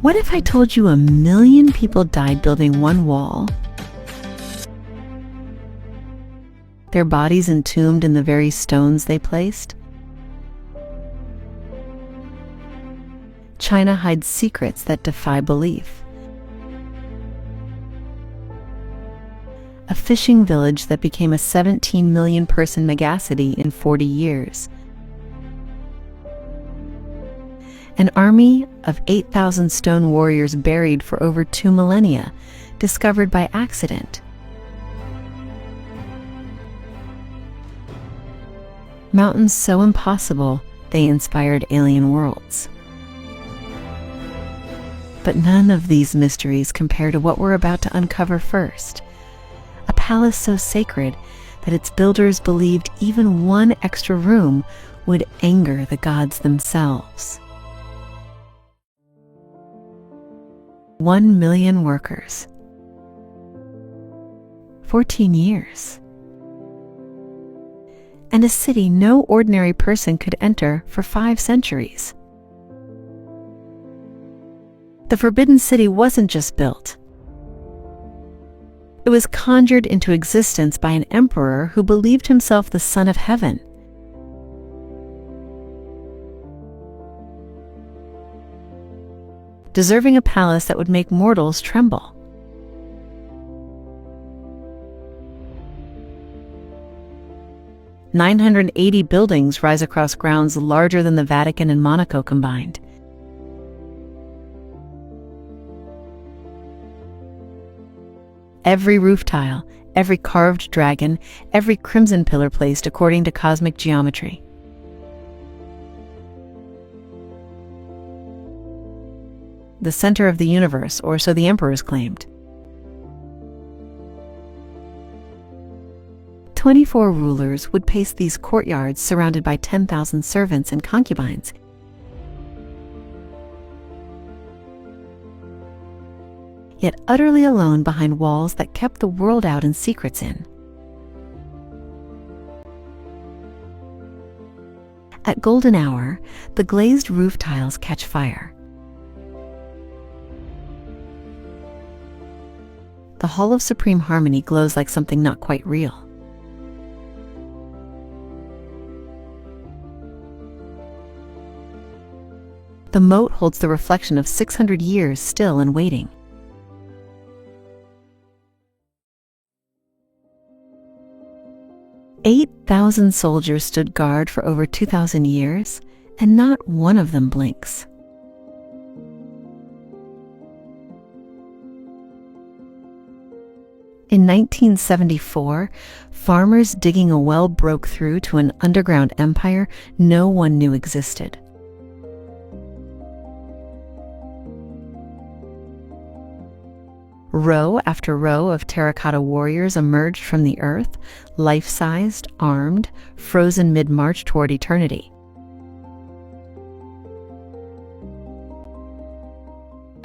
What if I told you 1 million people died building one wall? Their bodies entombed in the very stones they placed? China hides secrets that defy belief. A fishing village that became a 17 million person megacity in 40 years. An army of 8,000 stone warriors buried for over 2 millennia, discovered by accident. Mountains so impossible, they inspired alien worlds. But none of these mysteries compare to what we're about to uncover first. A palace so sacred that its builders believed even one extra room would anger the gods themselves. 1 million workers. 14 years. And a city no ordinary person could enter for 5 centuries. The Forbidden City wasn't just built. It was conjured into existence by an emperor who believed himself the son of heaven. Deserving a palace that would make mortals tremble. "980 buildings rise across grounds larger than the Vatican and Monaco combined. Every roof tile, every carved dragon, every crimson pillar placed according to cosmic geometry. The center of the universe, or so the emperors claimed. 24 rulers would pace these courtyards surrounded by 10,000 servants and concubines. Yet utterly alone behind walls that kept the world out and secrets in. At golden hour, the glazed roof tiles catch fire. The Hall of Supreme Harmony glows like something not quite real. The moat holds the reflection of 600 years still and waiting. "8,000 soldiers stood guard for over 2,000 years, and not one of them blinks." In 1974, farmers digging a well broke through to an underground empire no one knew existed. Row after row of terracotta warriors emerged from the earth, life-sized, armed, frozen mid-march toward eternity.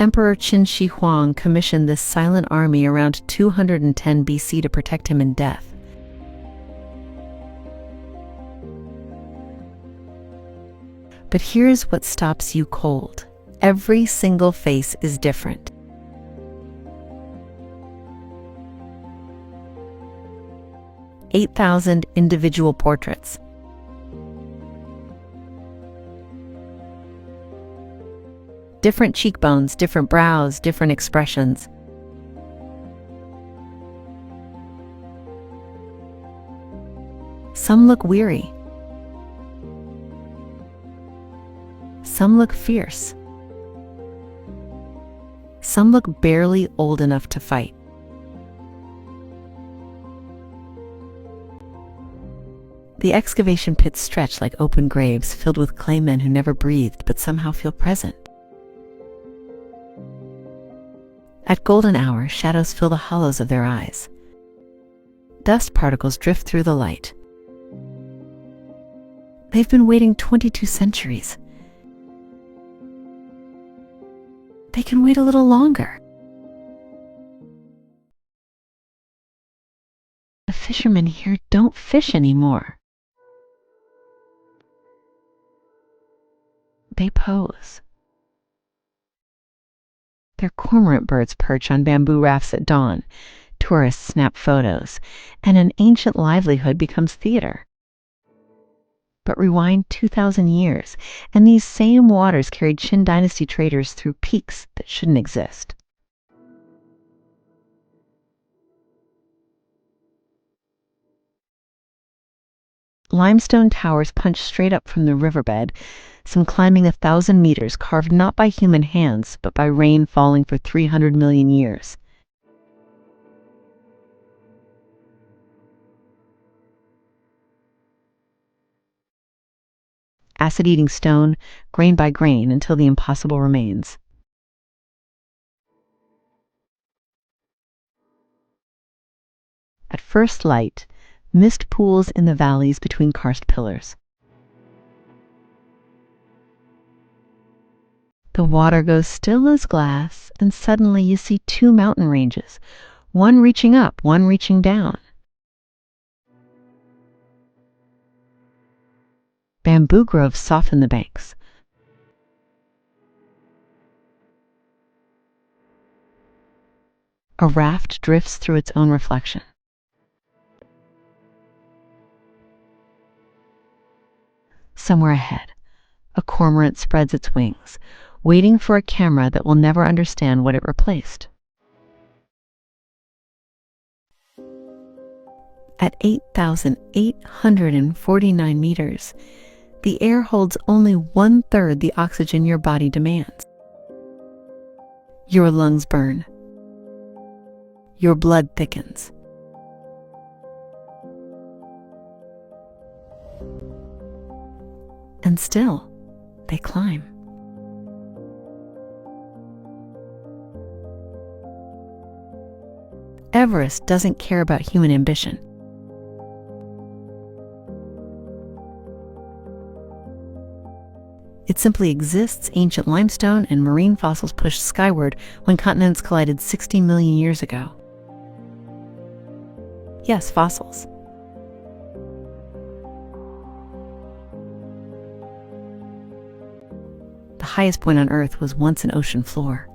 Emperor Qin Shi Huang commissioned this silent army around 210 BC to protect him in death. But here's what stops you cold. Every single face is different. 8,000 individual portraits. Different cheekbones, different brows, different expressions. Some look weary. Some look fierce. Some look barely old enough to fight. The excavation pits stretch like open graves filled with clay men who never breathed but somehow feel present. At golden hour, shadows fill the hollows of their eyes. Dust particles drift through the light. They've been waiting 22 centuries. They can wait a little longer. The fishermen here don't fish anymore. They pose. Their cormorant birds perch on bamboo rafts at dawn. Tourists snap photos, and an ancient livelihood becomes theater. But rewind 2,000 years, and these same waters carried Qin dynasty traders through peaks that shouldn't exist. Limestone towers punch straight up from the riverbed, some climbing 1,000 meters, carved not by human hands, but by rain falling for 300 million years. Acid-eating stone, grain by grain, until the impossible remains. At first light, mist pools in the valleys between karst pillars. The water goes still as glass, and suddenly you see two mountain ranges, one reaching up, one reaching down. Bamboo groves soften the banks. A raft drifts through its own reflection. Somewhere ahead, a cormorant spreads its wings, waiting for a camera that will never understand what it replaced. At 8,849 meters, the air holds only 1/3 the oxygen your body demands. Your lungs burn. Your blood thickens. And still, they climb. Everest doesn't care about human ambition. It simply exists, ancient limestone and marine fossils pushed skyward when continents collided 60 million years ago. Yes, fossils. The highest point on Earth was once an ocean floor.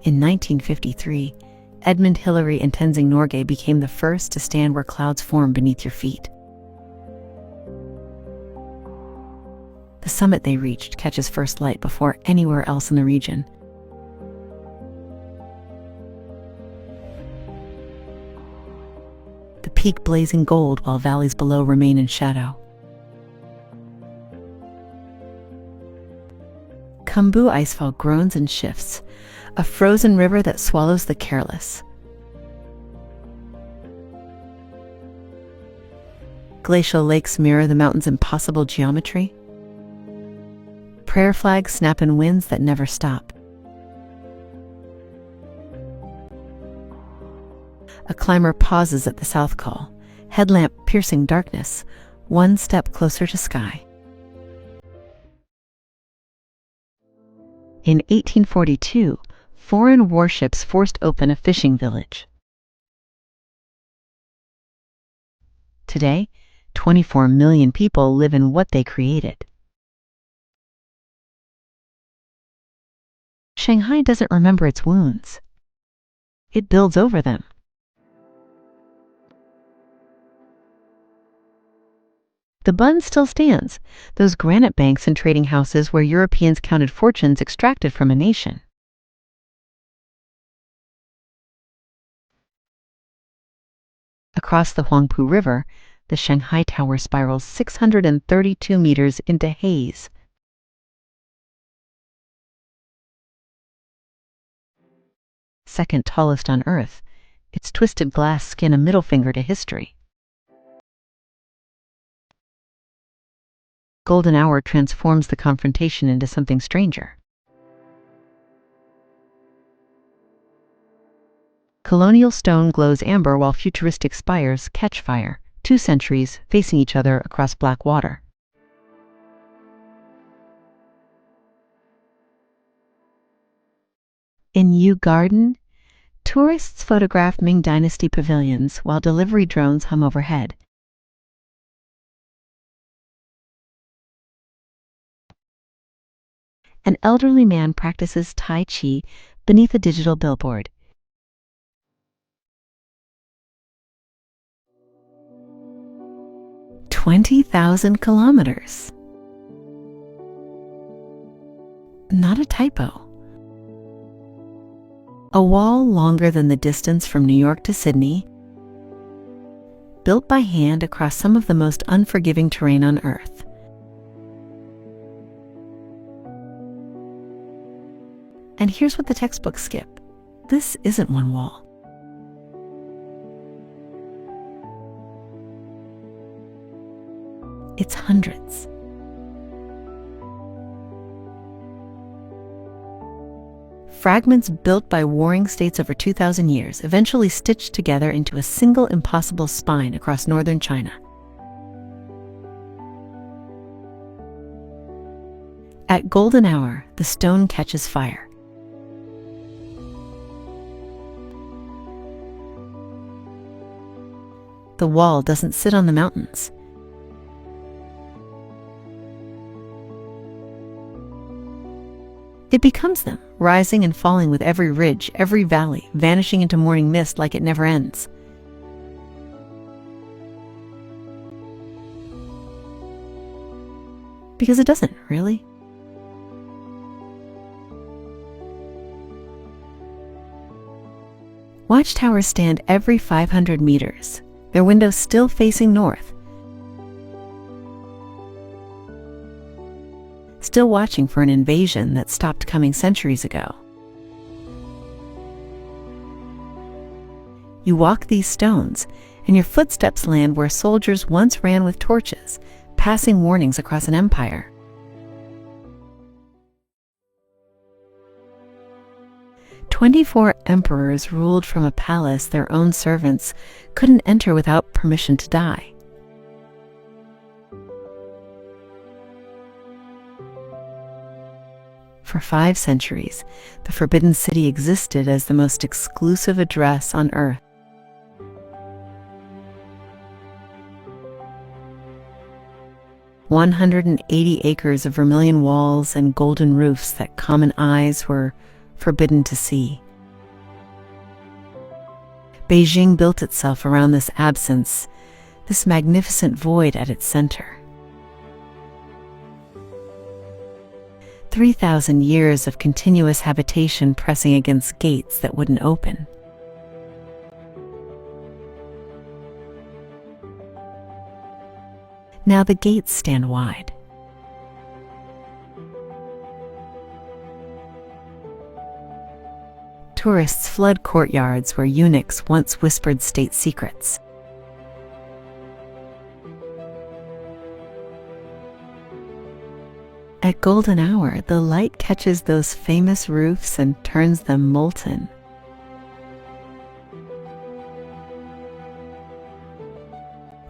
In 1953, Edmund Hillary and Tenzing Norgay became the first to stand where clouds form beneath your feet. The summit they reached catches first light before anywhere else in the region. The peak blazing gold while valleys below remain in shadow. Khumbu Icefall groans and shifts, a frozen river that swallows the careless. Glacial lakes mirror the mountain's impossible geometry. Prayer flags snap in winds that never stop. A climber pauses at the south call, headlamp piercing darkness, one step closer to sky. In 1842, foreign warships forced open a fishing village. Today, 24 million people live in what they created. Shanghai doesn't remember its wounds. It builds over them. The bund still stands, those granite banks and trading houses where Europeans counted fortunes extracted from a nation. Across the Huangpu River, the Shanghai Tower spirals 632 meters into haze. Second tallest on Earth, its twisted glass skin a middle finger to history. Golden hour transforms the confrontation into something stranger. Colonial stone glows amber while futuristic spires catch fire, 2 centuries facing each other across black water. In Yu Garden, tourists photograph Ming Dynasty pavilions while delivery drones hum overhead. An elderly man practices Tai Chi beneath a digital billboard. "20,000 kilometers. Not a typo. A wall longer than the distance from New York to Sydney, built by hand across some of the most unforgiving terrain on Earth. And here's what the textbooks skip. This isn't one wall. It's hundreds. Fragments built by warring states over 2,000 years, eventually stitched together into a single impossible spine across northern China. At golden hour, the stone catches fire. The wall doesn't sit on the mountains. It becomes them, rising and falling with every ridge, every valley, vanishing into morning mist like it never ends. Because it doesn't, really. Watchtowers stand every 500 meters, their windows still facing north, still watching for an invasion that stopped coming centuries ago. You walk these stones, and your footsteps land where soldiers once ran with torches, passing warnings across an empire. "24 emperors ruled from a palace their own servants couldn't enter without permission to die. For 5 centuries, the Forbidden City existed as the most exclusive address on Earth. "180 acres of vermilion walls and golden roofs that common eyes were forbidden to see. Beijing built itself around this absence, this magnificent void at its center. 3,000 years of continuous habitation pressing against gates that wouldn't open. Now the gates stand wide. Tourists flood courtyards where eunuchs once whispered state secrets. At golden hour, the light catches those famous roofs and turns them molten.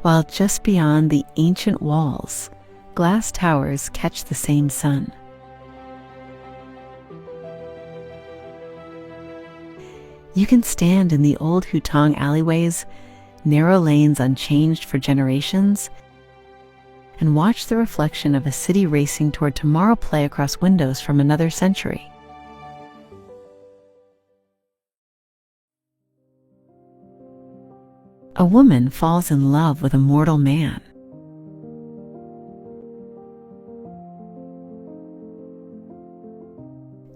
While just beyond the ancient walls, glass towers catch the same sun. You can stand in the old Hutong alleyways, narrow lanes unchanged for generations, and watch the reflection of a city racing toward tomorrow play across windows from another century. A woman falls in love with a mortal man.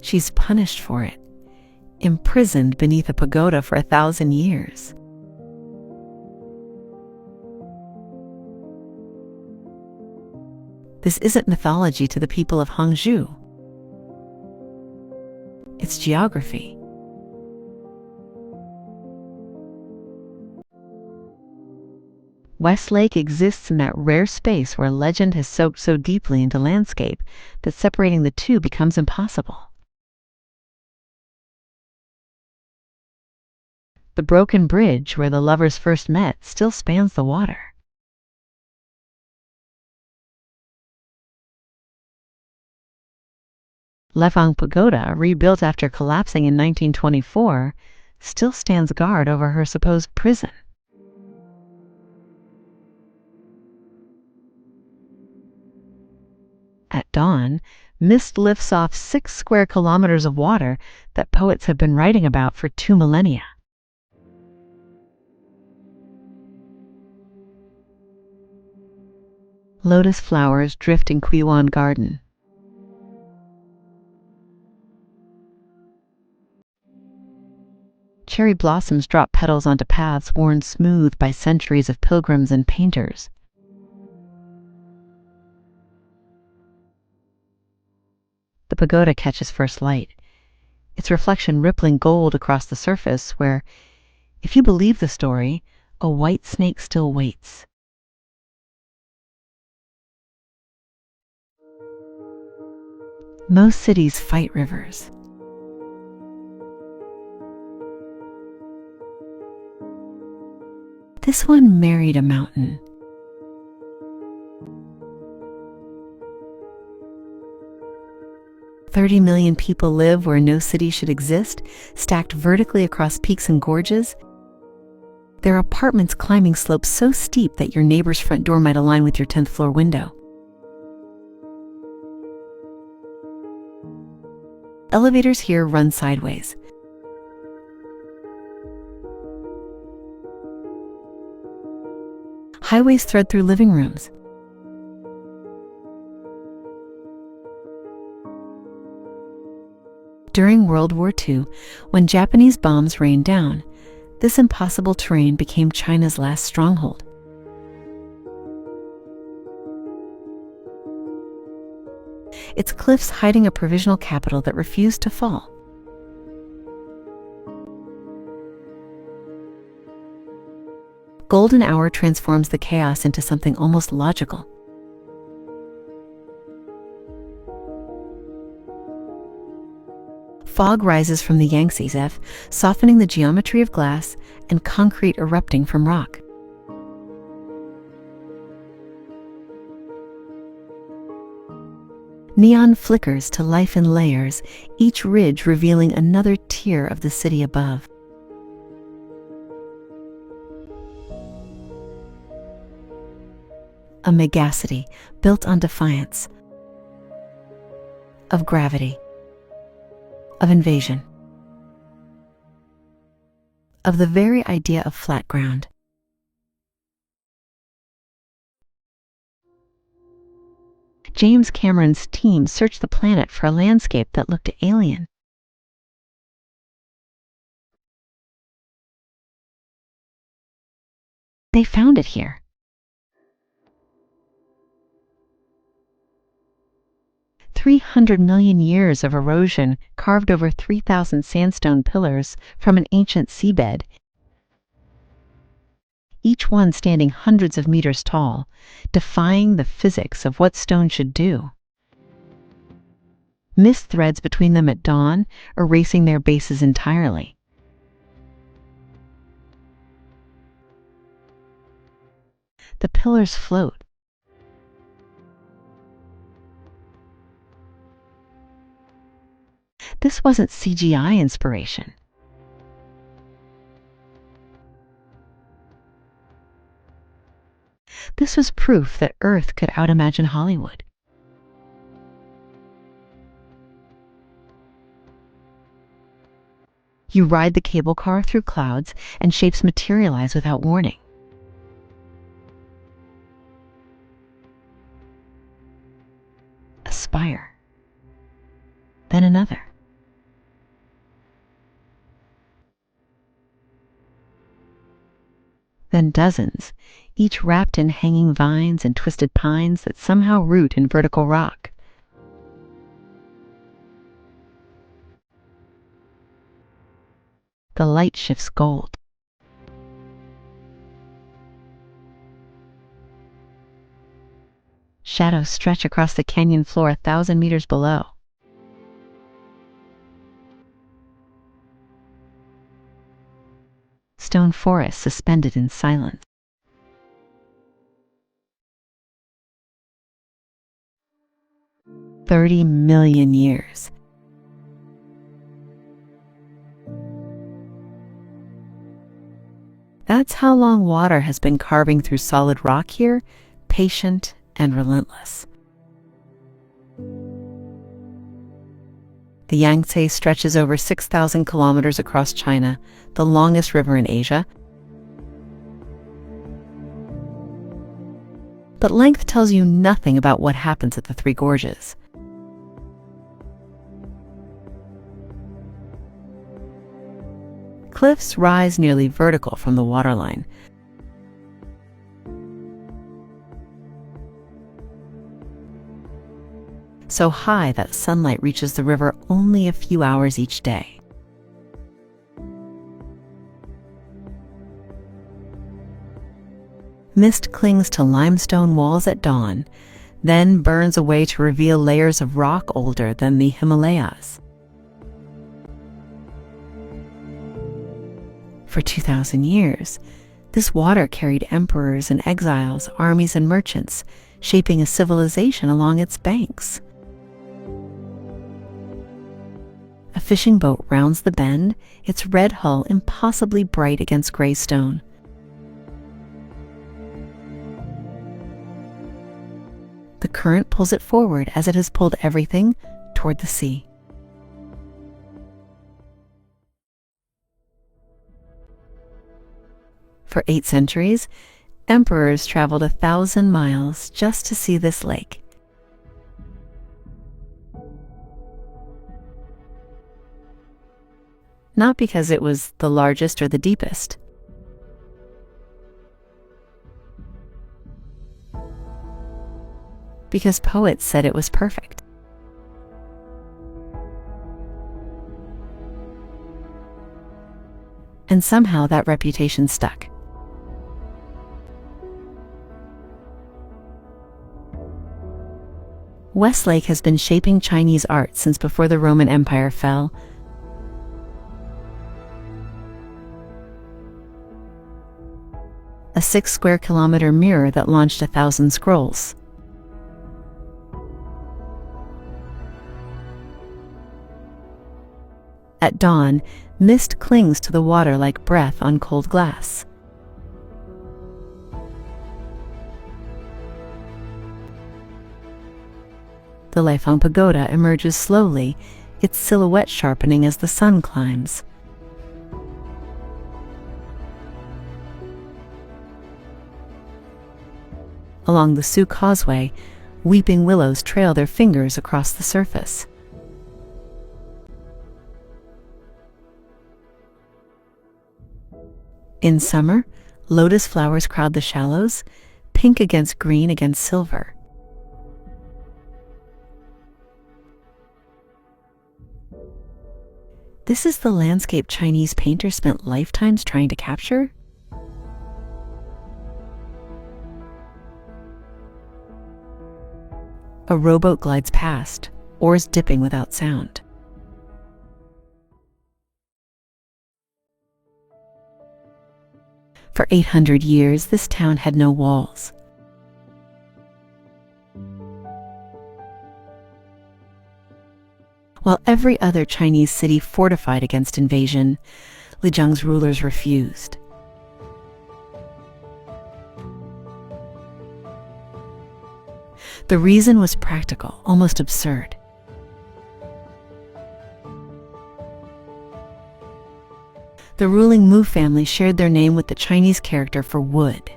She's punished for it, imprisoned beneath a pagoda for 1,000 years. This isn't mythology to the people of Hangzhou. It's geography. Westlake exists in that rare space where legend has soaked so deeply into landscape that separating the two becomes impossible. The broken bridge where the lovers first met still spans the water. Lefang Pagoda, rebuilt after collapsing in 1924, still stands guard over her supposed prison. At dawn, mist lifts off 6 square kilometers of water that poets have been writing about for 2 millennia. Lotus flowers drift in Qiwan Garden. Cherry blossoms drop petals onto paths worn smooth by centuries of pilgrims and painters. The pagoda catches first light, its reflection rippling gold across the surface where, if you believe the story, a white snake still waits. Most cities fight rivers. This one married a mountain. "30 million people live where no city should exist, stacked vertically across peaks and gorges. Their apartments climbing slopes so steep that your neighbor's front door might align with your 10th floor window. Elevators here run sideways. Highways thread through living rooms. During World War II, when Japanese bombs rained down, this impossible terrain became China's last stronghold. Its cliffs hiding a provisional capital that refused to fall. Golden hour transforms the chaos into something almost logical. Fog rises from the Yangtze, softening the geometry of glass and concrete erupting from rock. Neon flickers to life in layers, each ridge revealing another tier of the city above. A megacity built on defiance of gravity, of invasion, of the very idea of flat ground. James Cameron's team searched the planet for a landscape that looked alien. They found it here. "300 million years of erosion carved over 3,000 sandstone pillars from an ancient seabed, each one standing hundreds of meters tall, defying the physics of what stone should do. Mist threads between them at dawn, erasing their bases entirely. The pillars float. This wasn't CGI inspiration. This was proof that Earth could outimagine Hollywood. You ride the cable car through clouds and shapes materialize without warning. A spire, then another. Then dozens, each wrapped in hanging vines and twisted pines that somehow root in vertical rock. The light shifts gold. Shadows stretch across the canyon floor 1,000 meters below. Stone forests suspended in silence. "30 million years. That's how long water has been carving through solid rock here, patient and relentless. The Yangtze stretches over 6,000 kilometers across China, the longest river in Asia. But length tells you nothing about what happens at the Three Gorges. Cliffs rise nearly vertical from the waterline. So high that sunlight reaches the river only a few hours each day. Mist clings to limestone walls at dawn, then burns away to reveal layers of rock older than the Himalayas. For 2,000 years, this water carried emperors and exiles, armies and merchants, shaping a civilization along its banks. A fishing boat rounds the bend, its red hull impossibly bright against gray stone. The current pulls it forward as it has pulled everything toward the sea. For 8 centuries, emperors traveled 1,000 miles just to see this lake. Not because it was the largest or the deepest. Because poets said it was perfect. And somehow that reputation stuck. Westlake has been shaping Chinese art since before the Roman Empire fell. A 6 square kilometer mirror that launched 1,000 scrolls. At dawn, mist clings to the water like breath on cold glass. The Leifang Pagoda emerges slowly, its silhouette sharpening as the sun climbs. Along the Sioux Causeway, weeping willows trail their fingers across the surface. In summer, lotus flowers crowd the shallows, pink against green against silver. This is the landscape Chinese painters spent lifetimes trying to capture? A rowboat glides past, oars dipping without sound. For 800 years, this town had no walls. While every other Chinese city fortified against invasion, Lijiang's rulers refused. The reason was practical, almost absurd. The ruling Mu family shared their name with the Chinese character for wood.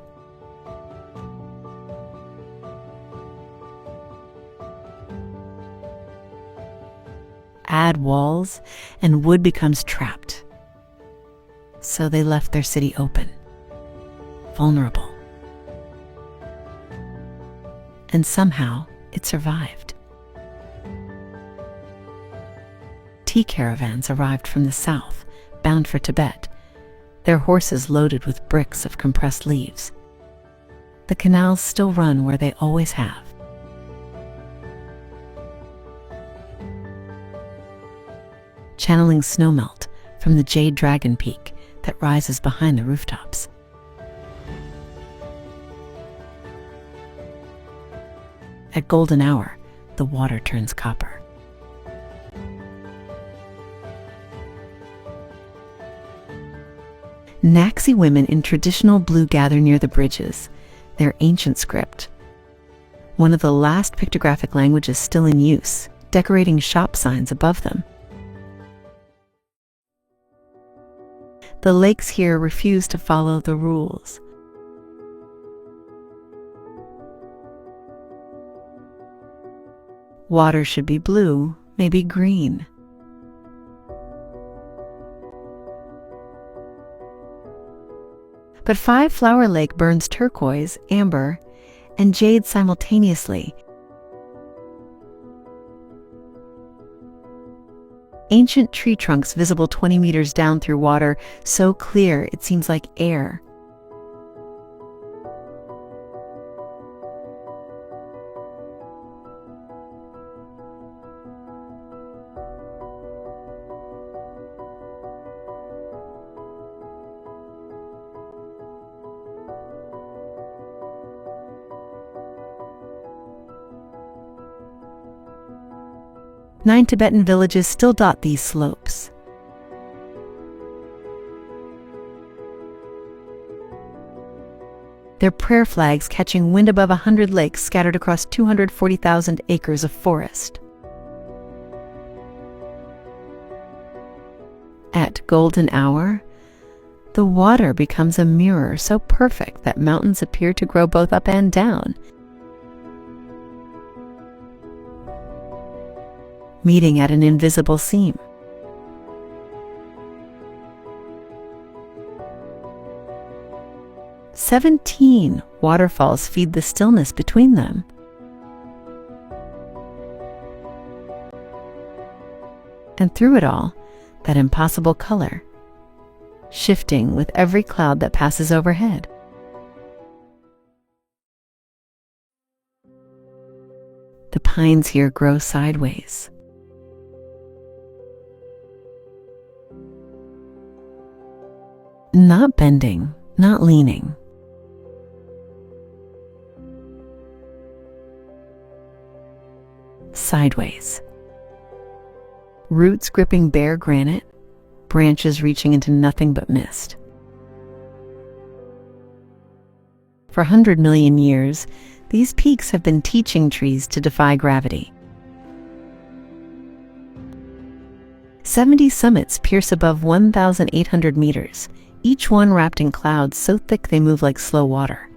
Add walls, and wood becomes trapped. So they left their city open, vulnerable. And somehow it survived. Tea caravans arrived from the south, bound for Tibet, their horses loaded with bricks of compressed leaves. The canals still run where they always have. Channeling snowmelt from the Jade Dragon Peak that rises behind the rooftops. At golden hour, the water turns copper. Naxi women in traditional blue gather near the bridges, their ancient script. one of the last pictographic languages still in use, decorating shop signs above them. The lakes here refuse to follow the rules. Water should be blue, maybe green. But Five Flower Lake burns turquoise, amber, and jade simultaneously. Ancient tree trunks visible 20 meters down through water, so clear it seems like air. Nine Tibetan villages still dot these slopes. Their prayer flags catching wind above 100 lakes scattered across 240,000 acres of forest. At golden hour, the water becomes a mirror so perfect that mountains appear to grow both up and down, meeting at an invisible seam. "17 waterfalls feed the stillness between them. And through it all, that impossible color, shifting with every cloud that passes overhead. The pines here grow sideways. Not bending, not leaning. Sideways. Roots gripping bare granite, branches reaching into nothing but mist. For 100 million years, these peaks have been teaching trees to defy gravity. 70 summits pierce above 1,800 meters, each one wrapped in clouds so thick they move like slow water.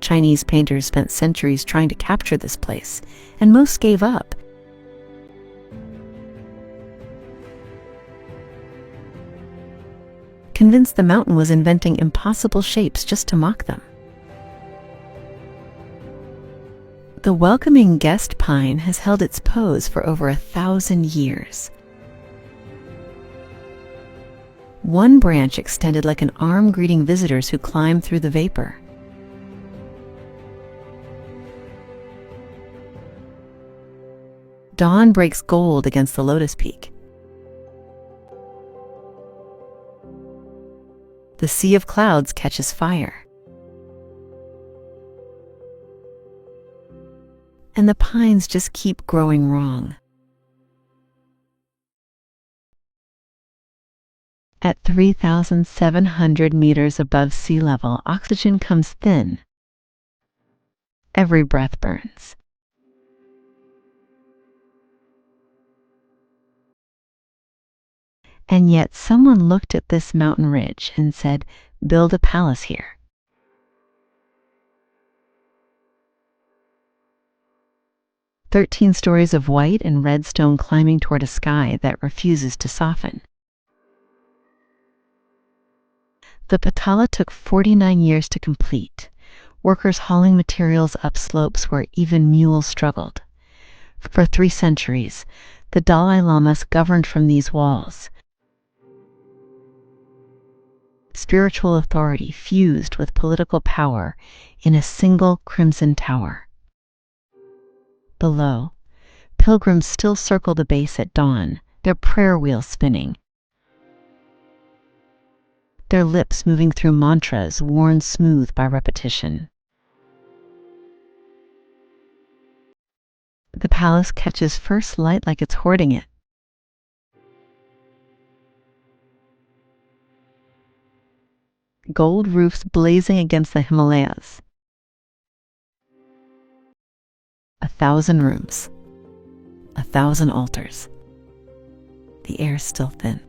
Chinese painters spent centuries trying to capture this place, and most gave up. Convinced the mountain was inventing impossible shapes just to mock them. The welcoming guest pine has held its pose for over 1,000 years. One branch extended like an arm greeting visitors who climb through the vapor. Dawn breaks gold against the lotus peak. The sea of clouds catches fire. And the pines just keep growing wrong. At 3,700 meters above sea level, oxygen comes thin. Every breath burns. And yet someone looked at this mountain ridge and said, "Build a palace here." "13 stories of white and red stone climbing toward a sky that refuses to soften." The Patala took 49 years to complete, workers hauling materials up slopes where even mules struggled. For 3 centuries, the Dalai Lamas governed from these walls. Spiritual authority fused with political power in a single crimson tower. Below, pilgrims still circle the base at dawn, their prayer wheels spinning, their lips moving through mantras worn smooth by repetition. The palace catches first light like it's hoarding it. gold roofs blazing against the Himalayas. 1,000 rooms, 1,000 altars. The air's still thin.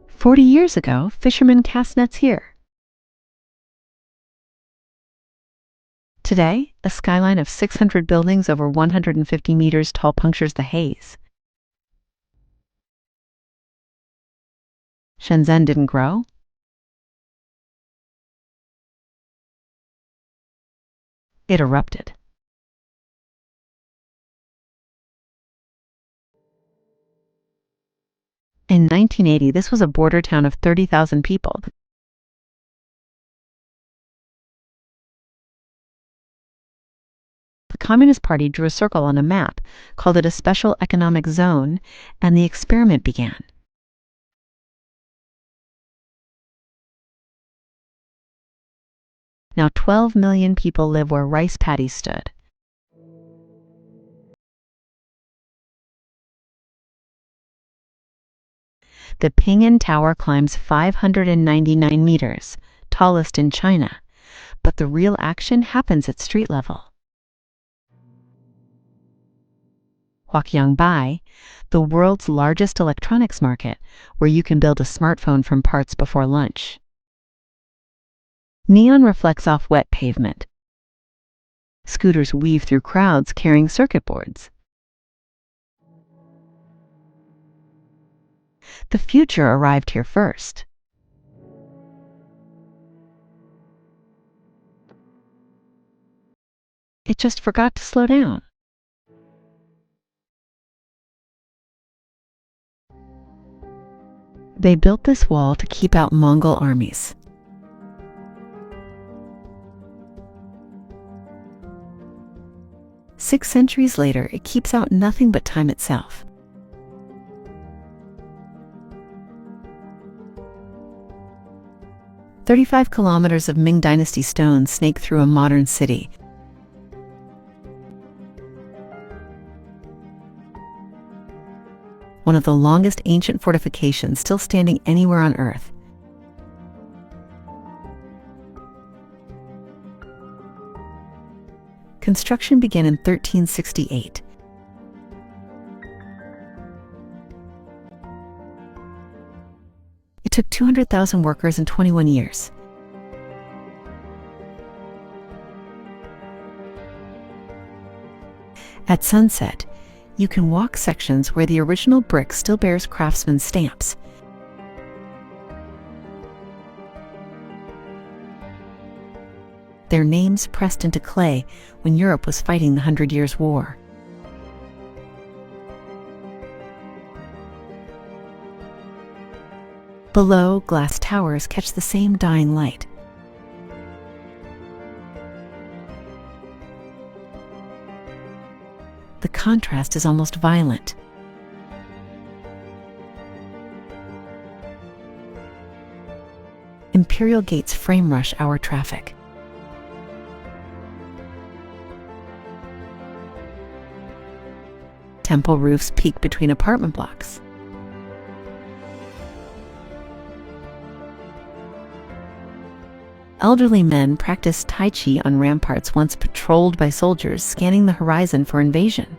"40 years ago, fishermen cast nets here. Today, a skyline of 600 buildings over 150 meters tall punctures the haze. Shenzhen didn't grow. It erupted. In 1980, this was a border town of 30,000 people. The Communist Party drew a circle on a map, called it a special economic zone, and the experiment began. Now 12 million people live where rice paddies stood. The Ping'an Tower climbs 599 meters, tallest in China, but the real action happens at street level. Huaqiangbai, the world's largest electronics market, where you can build a smartphone from parts before lunch. Neon reflects off wet pavement. Scooters weave through crowds carrying circuit boards. The future arrived here first. It just forgot to slow down. They built this wall to keep out Mongol armies. Six centuries later, it keeps out nothing but time itself. "35 kilometers of Ming Dynasty stone snake through a modern city. One of the longest ancient fortifications still standing anywhere on Earth. Construction began in 1368. It took 200,000 workers in 21 years. At sunset, you can walk sections where the original brick still bears craftsman's stamps. Their names pressed into clay when Europe was fighting the 100 Years' War. Below, glass towers catch the same dying light. The contrast is almost violent. Imperial gates frame rush hour traffic. Temple roofs peek between apartment blocks. Elderly men practice Tai Chi on ramparts once patrolled by soldiers scanning the horizon for invasion.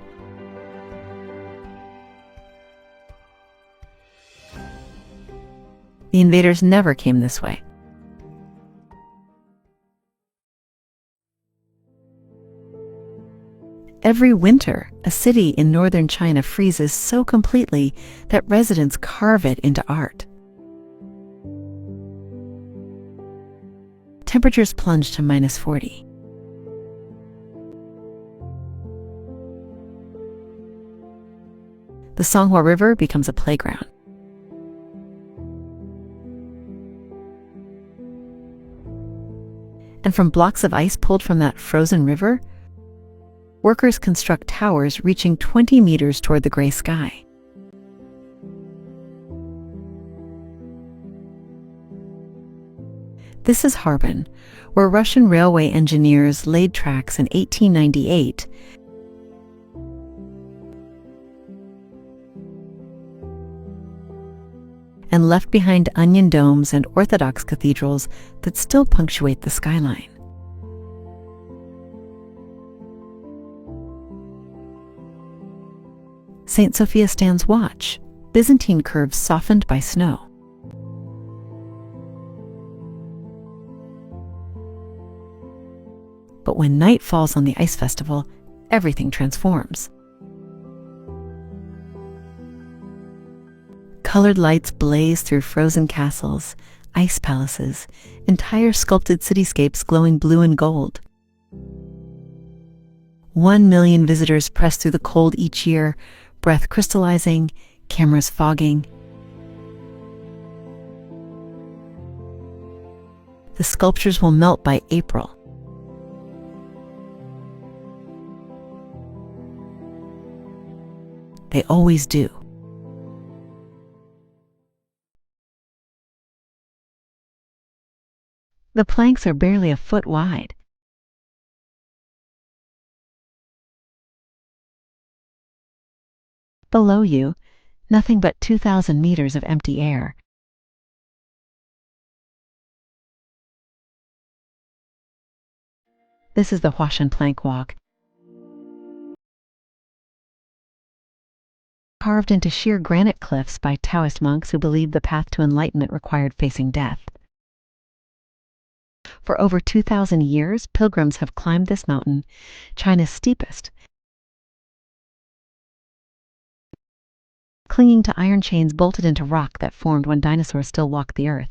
The invaders never came this way. Every winter, a city in northern China freezes so completely that residents carve it into art. Temperatures plunge to -40. The Songhua River becomes a playground. And from blocks of ice pulled from that frozen river, workers construct towers reaching 20 meters toward the gray sky. This is Harbin, where Russian railway engineers laid tracks in 1898. and left behind onion domes and Orthodox cathedrals that still punctuate the skyline. St. Sophia stands watch, Byzantine curves softened by snow. But when night falls on the ice festival, everything transforms. Colored lights blaze through frozen castles, ice palaces, entire sculpted cityscapes glowing blue and gold. 1 million visitors press through the cold each year, breath crystallizing, cameras fogging. The sculptures will melt by April. They always do. The planks are barely a foot wide. Below you, nothing but 2,000 meters of empty air. This is the Huashan Plank Walk, carved into sheer granite cliffs by Taoist monks who believed the path to enlightenment required facing death. For over 2,000 years, pilgrims have climbed this mountain, China's steepest, clinging to iron chains bolted into rock that formed when dinosaurs still walked the earth.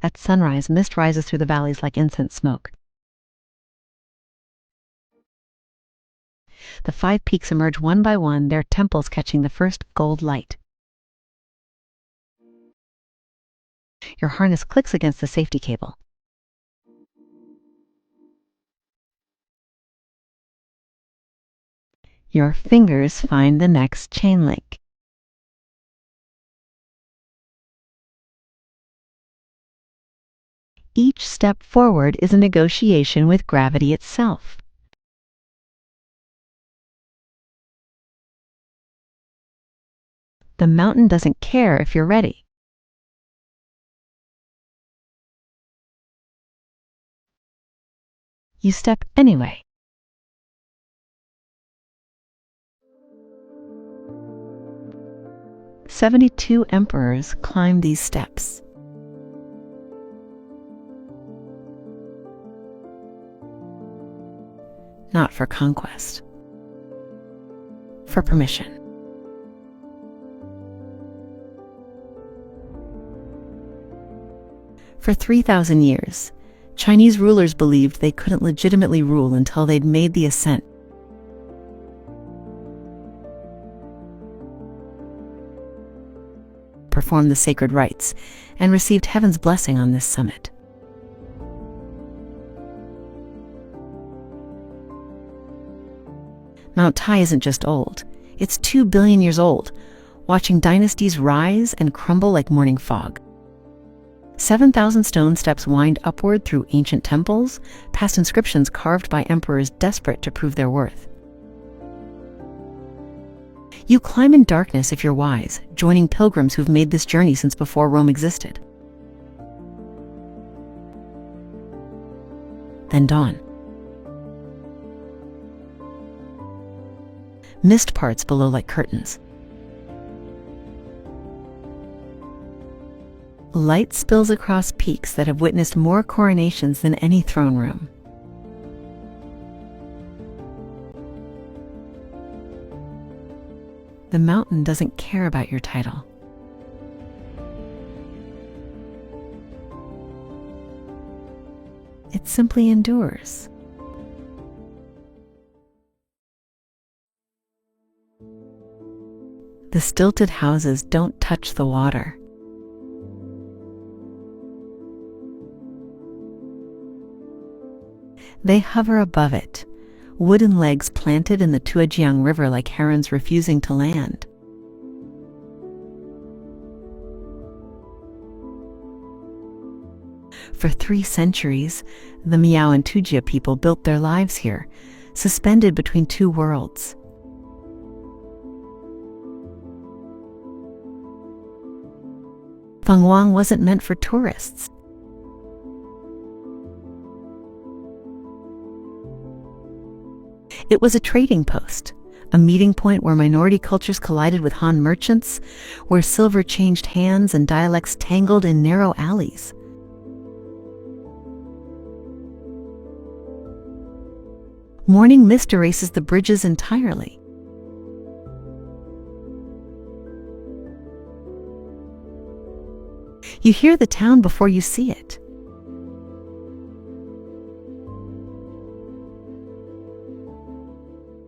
At sunrise, mist rises through the valleys like incense smoke. The 5 peaks emerge one by one, their temples catching the first gold light. Your harness clicks against the safety cable. Your fingers find the next chain link. Each step forward is a negotiation with gravity itself. The mountain doesn't care if you're ready. You step anyway. "72 emperors climbed these steps. Not for conquest, for permission. For 3,000 years, Chinese rulers believed they couldn't legitimately rule until they'd made the ascent. Performed the sacred rites, and received heaven's blessing on this summit. Mount Tai isn't just old, it's 2 billion years old, watching dynasties rise and crumble like morning fog. 7,000 stone steps wind upward through ancient temples, past inscriptions carved by emperors desperate to prove their worth. You climb in darkness if you're wise, joining pilgrims who've made this journey since before Rome existed. Then dawn. Mist parts below like curtains. Light spills across peaks that have witnessed more coronations than any throne room. The mountain doesn't care about your title. It simply endures. The stilted houses don't touch the water. They hover above it, wooden legs planted in the Tuajiang River like herons refusing to land. For 3 centuries, the Miao and Tujia people built their lives here, suspended between 2 worlds. Fenghuang wasn't meant for tourists. It was a trading post, a meeting point where minority cultures collided with Han merchants, where silver changed hands and dialects tangled in narrow alleys. Morning mist erases the bridges entirely. You hear the town before you see it.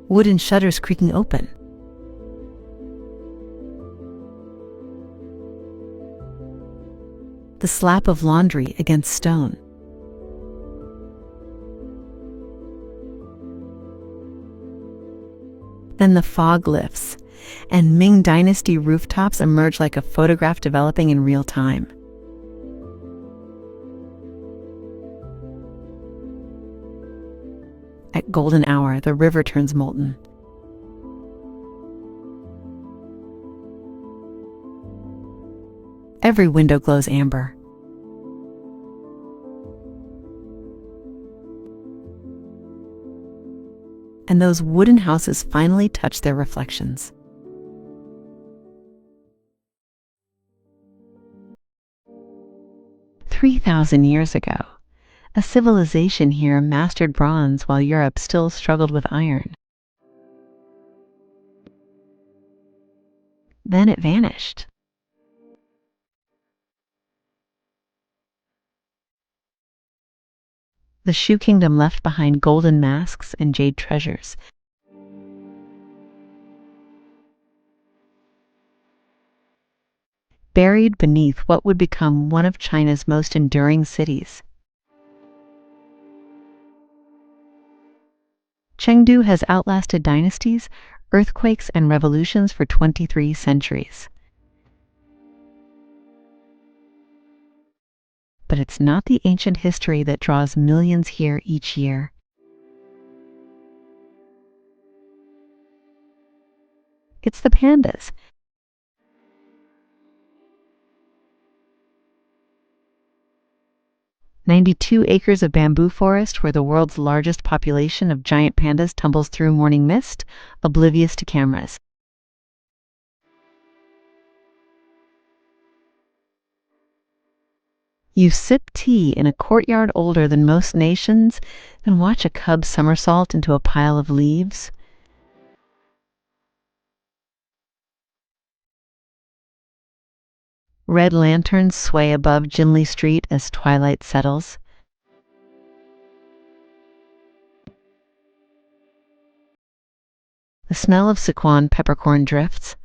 Wooden shutters creaking open. The slap of laundry against stone. Then the fog lifts, and Ming Dynasty rooftops emerge like a photograph developing in real time. At golden hour, the river turns molten. Every window glows amber. And those wooden houses finally touch their reflections. "3,000 years ago, a civilization here mastered bronze while Europe still struggled with iron. Then it vanished. The Shu Kingdom left behind golden masks and jade treasures. Buried beneath what would become one of China's most enduring cities. Chengdu has outlasted dynasties, earthquakes, and revolutions for 23 centuries. But it's not the ancient history that draws millions here each year. It's the pandas. "92 acres of bamboo forest where the world's largest population of giant pandas tumbles through morning mist, oblivious to cameras." You sip tea in a courtyard older than most nations, then watch a cub somersault into a pile of leaves. Red lanterns sway above Jinli Street as twilight settles. The smell of Sichuan peppercorn drifts.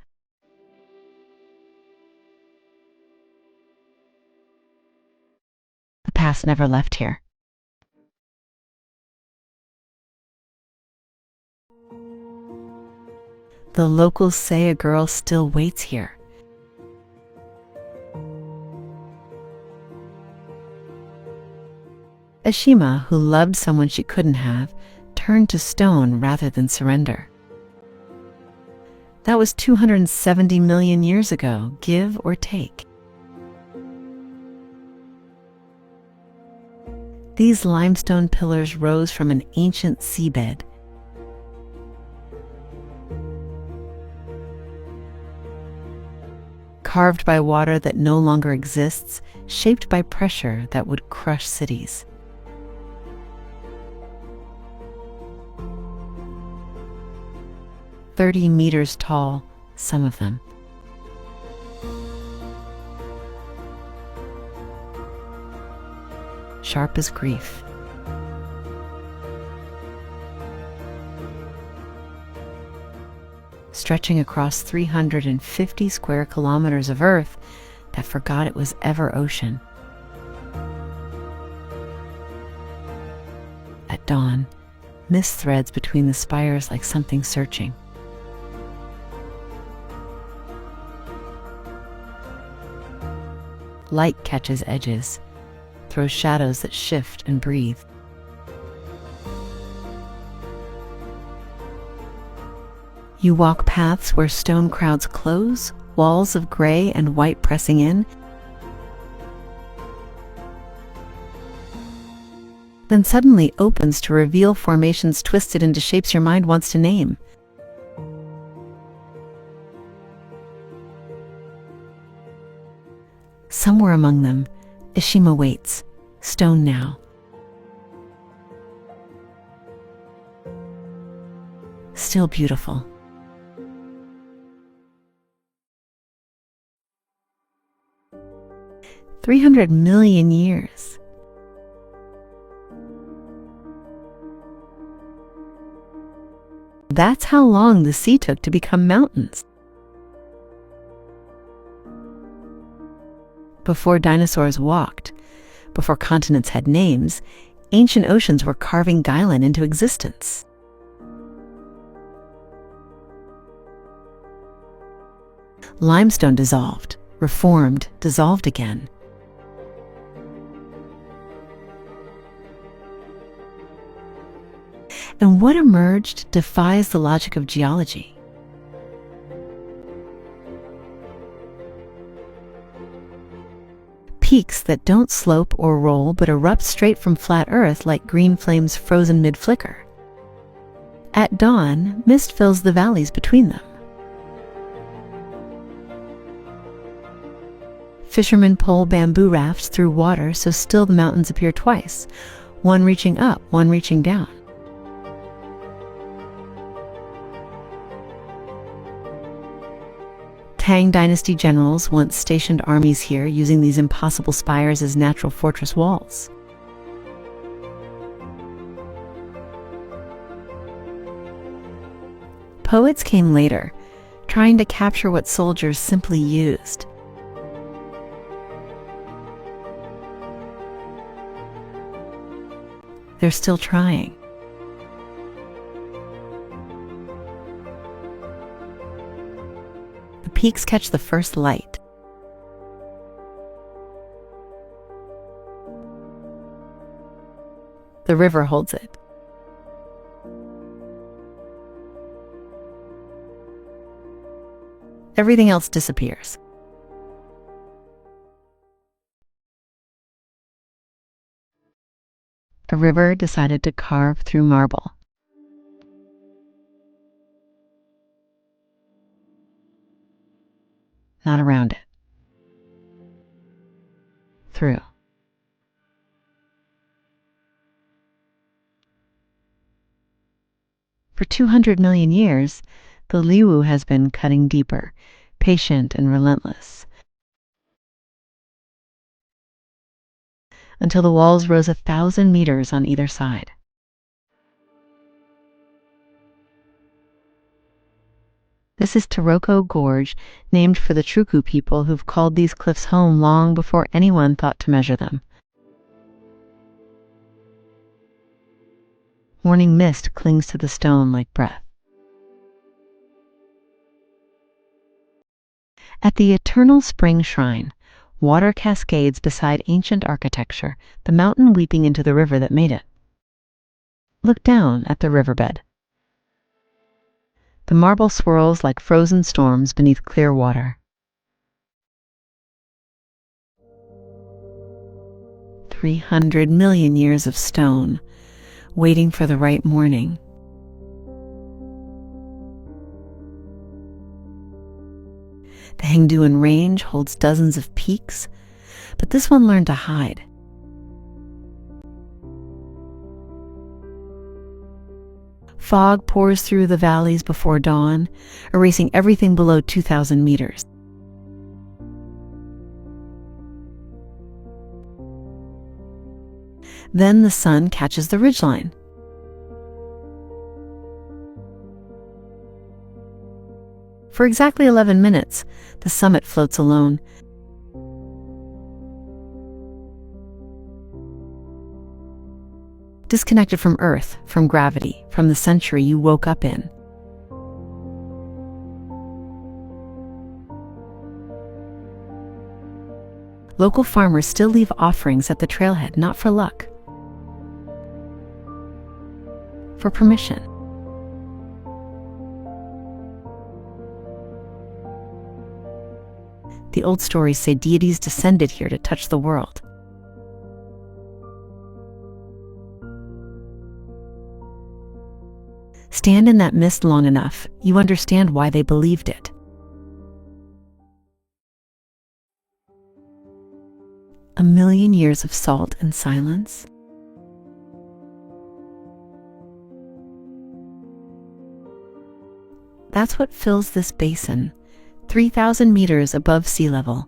The past never left here. The locals say a girl still waits here. Ashima, who loved someone she couldn't have, turned to stone rather than surrender. That was 270 million years ago, give or take. These limestone pillars rose from an ancient seabed. Carved by water that no longer exists, shaped by pressure that would crush cities. "30 meters tall, some of them. Sharp as grief. Stretching across 350 square kilometers of earth that forgot it was ever ocean. At dawn, mist threads between the spires like something searching. Light catches edges, throws shadows that shift and breathe. You walk paths where stone crowds close, walls of gray and white pressing in. then suddenly opens to reveal formations twisted into shapes your mind wants to name. Somewhere among them, Ishima waits, stone now. Still beautiful. "300 million years. That's how long the sea took to become mountains. Before dinosaurs walked, before continents had names, ancient oceans were carving Guyland into existence. Limestone dissolved, reformed, dissolved again. And what emerged defies the logic of geology. Peaks that don't slope or roll but erupt straight from flat Earth like green flames frozen mid-flicker. At dawn, mist fills the valleys between them. Fishermen pole bamboo rafts through water so still the mountains appear twice, one reaching up, one reaching down. Tang Dynasty generals once stationed armies here using these impossible spires as natural fortress walls. Poets came later, trying to capture what soldiers simply used. They're still trying. The peaks catch the first light. The river holds it. Everything else disappears. A river decided to carve through marble. Not around it. Through. For 200 million years, the Liwu has been cutting deeper, patient and relentless, until the walls rose 1,000 meters on either side. This is Taroko Gorge, named for the Truku people who've called these cliffs home long before anyone thought to measure them. Morning mist clings to the stone like breath. At the Eternal Spring Shrine, water cascades beside ancient architecture, the mountain weeping into the river that made it. Look down at the riverbed. The marble swirls like frozen storms beneath clear water. 300 million years of stone, waiting for the right morning. The Hengduan Range holds dozens of peaks, but this one learned to hide. Fog pours through the valleys before dawn, erasing everything below 2,000 meters. Then the sun catches the ridgeline. For exactly 11 minutes, the summit floats alone. Disconnected from Earth, from gravity, from the century you woke up in. Local farmers still leave offerings at the trailhead, not for luck, for permission. The old stories say deities descended here to touch the world. Stand in that mist long enough, you understand why they believed it. A million years of salt and silence. That's what fills this basin, 3,000 meters above sea level,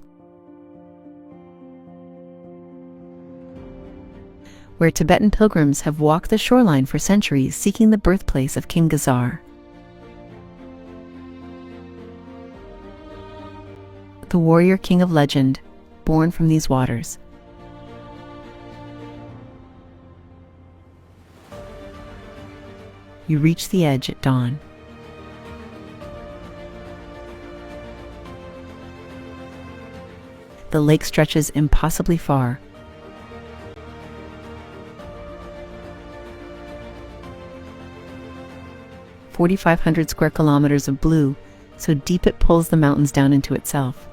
where Tibetan pilgrims have walked the shoreline for centuries seeking the birthplace of King Gazar. The warrior king of legend, born from these waters. You reach the edge at dawn. The lake stretches impossibly far. (4,500 square kilometers of blue, so deep it pulls the mountains down into itself.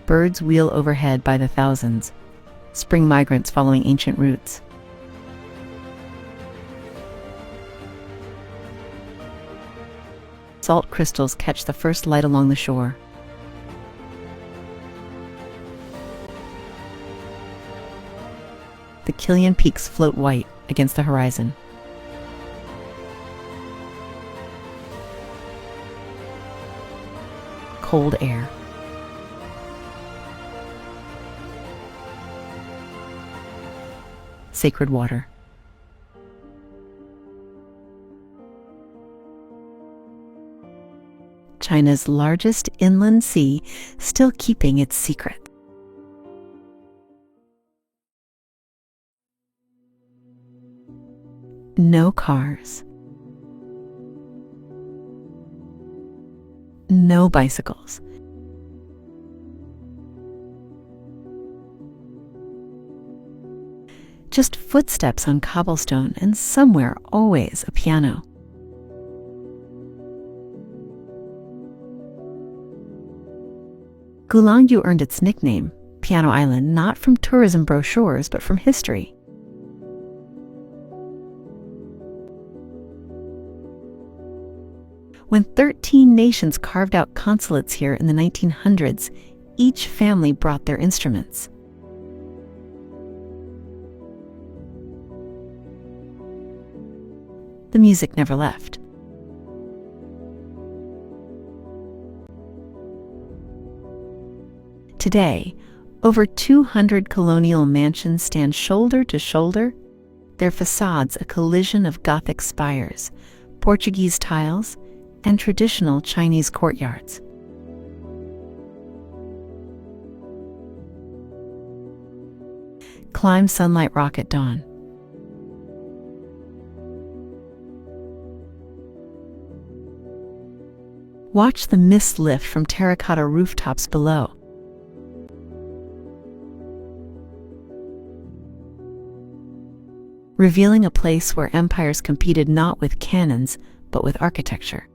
Birds wheel overhead by the thousands, spring migrants following ancient routes. Salt crystals catch the first light along the shore. The Kilian peaks float white against the horizon. Cold air. Sacred water. China's largest inland sea, still keeping its secret. No cars. No bicycles. Just footsteps on cobblestone, and somewhere always a piano. Gulangyu earned its nickname, Piano Island, not from tourism brochures, but from history. When 13 nations carved out consulates here in the 1900s, each family brought their instruments. The music never left. Today, over 200 colonial mansions stand shoulder to shoulder, their facades a collision of Gothic spires, Portuguese tiles, and traditional Chinese courtyards. Climb Sunlight Rock at dawn. Watch the mist lift from terracotta rooftops below. Revealing a place where empires competed not with cannons, but with architecture.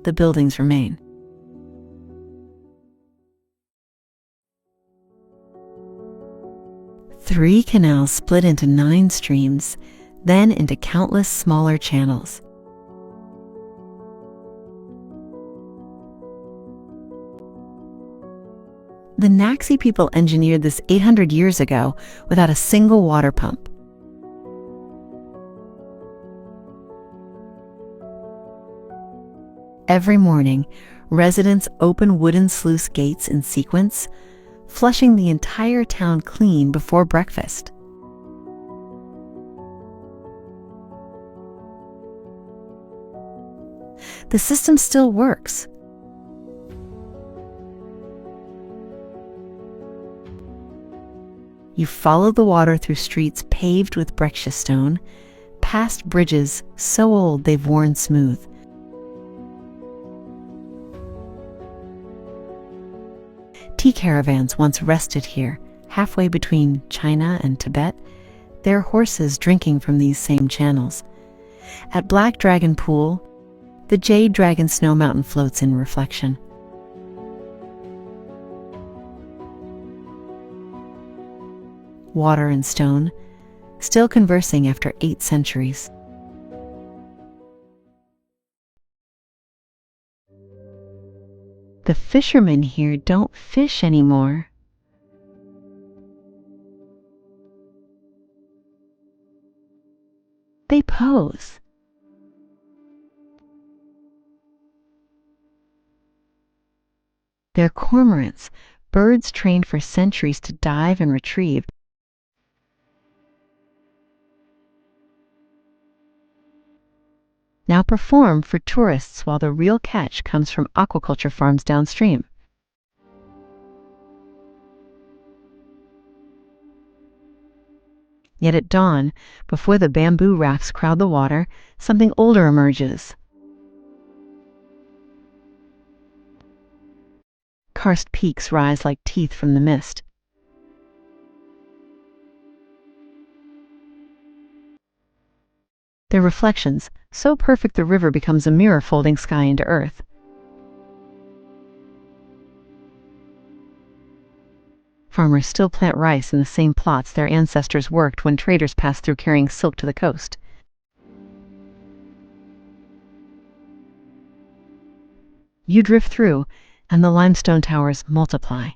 The buildings remain. Three canals split into 9 streams, then into countless smaller channels. The Naxi people engineered this 800 years ago without a single water pump. Every morning, residents open wooden sluice gates in sequence, flushing the entire town clean before breakfast. The system still works. You follow the water through streets paved with breccia stone, past bridges so old they've worn smooth. Tea caravans once rested here, halfway between China and Tibet, their horses drinking from these same channels. At Black Dragon Pool, the Jade Dragon Snow Mountain floats in reflection. water and stone, still conversing after 8 centuries. The fishermen here don't fish anymore. They pose. They're cormorants, birds trained for centuries to dive and retrieve. Now perform for tourists while the real catch comes from aquaculture farms downstream. Yet at dawn, before the bamboo rafts crowd the water, something older emerges. Karst peaks rise like teeth from the mist. Their reflections, so perfect the river becomes a mirror folding sky into earth. Farmers still plant rice in the same plots their ancestors worked when traders passed through carrying silk to the coast. You drift through, and the limestone towers multiply.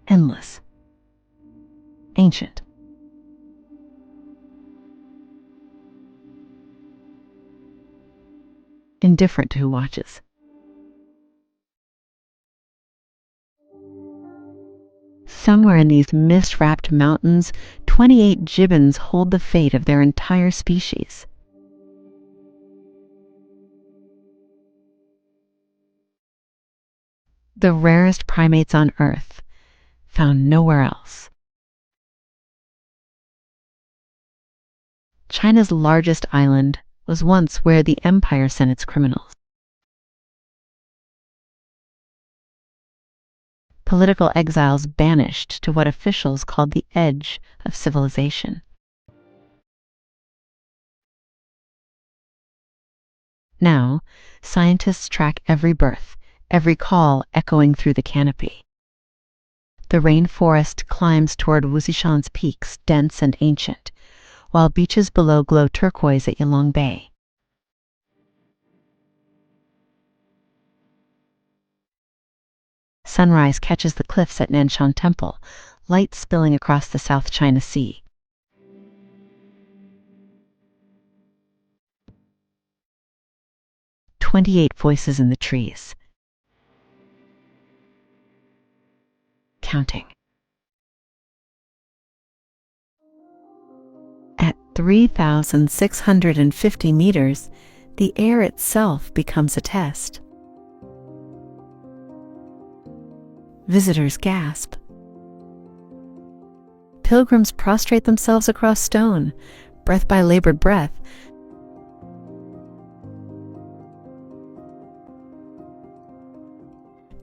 Endless. Ancient. Indifferent to who watches. Somewhere in these mist-wrapped mountains, 28 gibbons hold the fate of their entire species. The rarest primates on Earth, found nowhere else. China's largest island was once where the empire sent its criminals. Political exiles banished to what officials called the edge of civilization. Now, scientists track every birth, every call echoing through the canopy. The rainforest climbs toward Wuzishan's peaks, dense and ancient, while beaches below glow turquoise at Yalong Bay. Sunrise catches the cliffs at Nanshan Temple, light spilling across the South China Sea. "28 voices in the trees. Counting. At 3,650 meters, the air itself becomes a test. Visitors gasp. Pilgrims prostrate themselves across stone, breath by labored breath.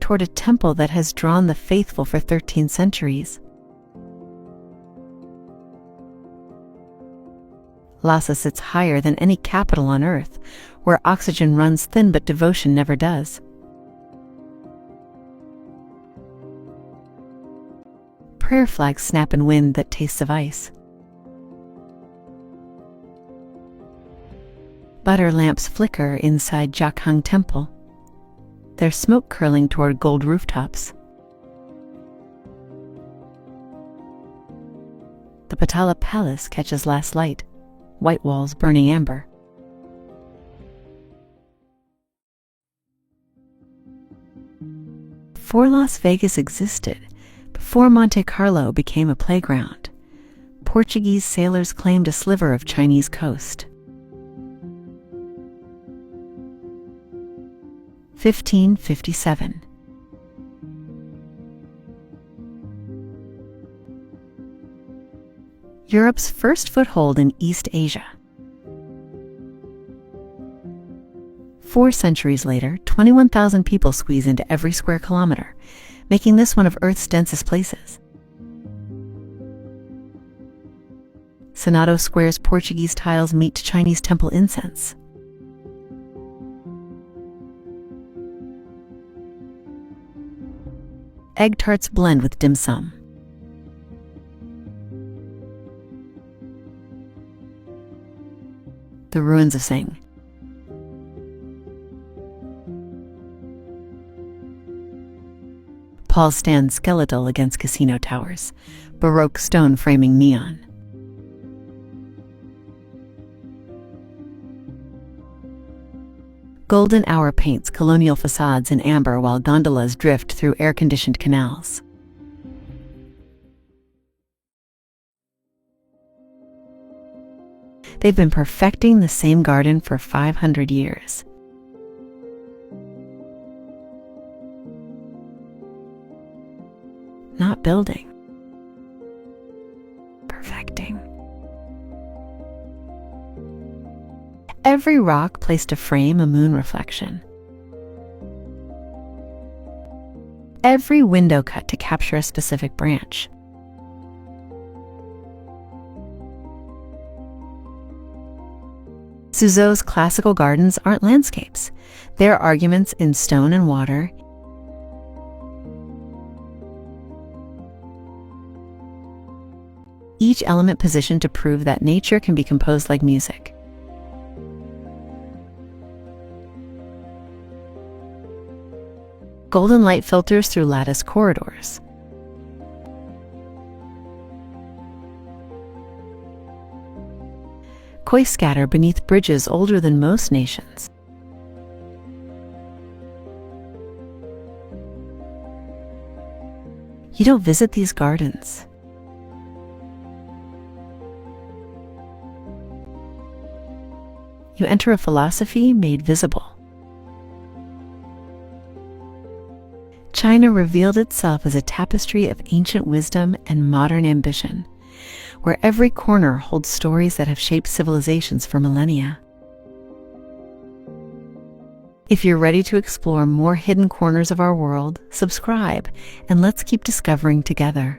Toward a temple that has drawn the faithful for 13 centuries. Lhasa sits higher than any capital on earth, where oxygen runs thin but devotion never does. Prayer flags snap in wind that tastes of ice. Butter lamps flicker inside Jiakhang Temple, their smoke curling toward gold rooftops. The Patala Palace catches last light, white walls burning amber. Before Las Vegas existed, before Monte Carlo became a playground, Portuguese sailors claimed a sliver of Chinese coast. 1557. Europe's first foothold in East Asia. 4 centuries later, 21,000 people squeeze into every square kilometer, making this one of Earth's densest places. Senado Square's Portuguese tiles meet Chinese temple incense. egg tarts blend with dim sum. The ruins of Sing. Paul stands skeletal against casino towers, Baroque stone framing neon. Golden hour paints colonial facades in amber while gondolas drift through air-conditioned canals. They've been perfecting the same garden for 500 years. Not building, perfecting. Every rock placed to frame a moon reflection. Every window cut to capture a specific branch. Suzhou's classical gardens aren't landscapes. They're arguments in stone and water, each element positioned to prove that nature can be composed like music. Golden light filters through lattice corridors. Koi scatter beneath bridges older than most nations. You don't visit these gardens. You enter a philosophy made visible. China revealed itself as a tapestry of ancient wisdom and modern ambition, where every corner holds stories that have shaped civilizations for millennia. If you're ready to explore more hidden corners of our world, subscribe and let's keep discovering together.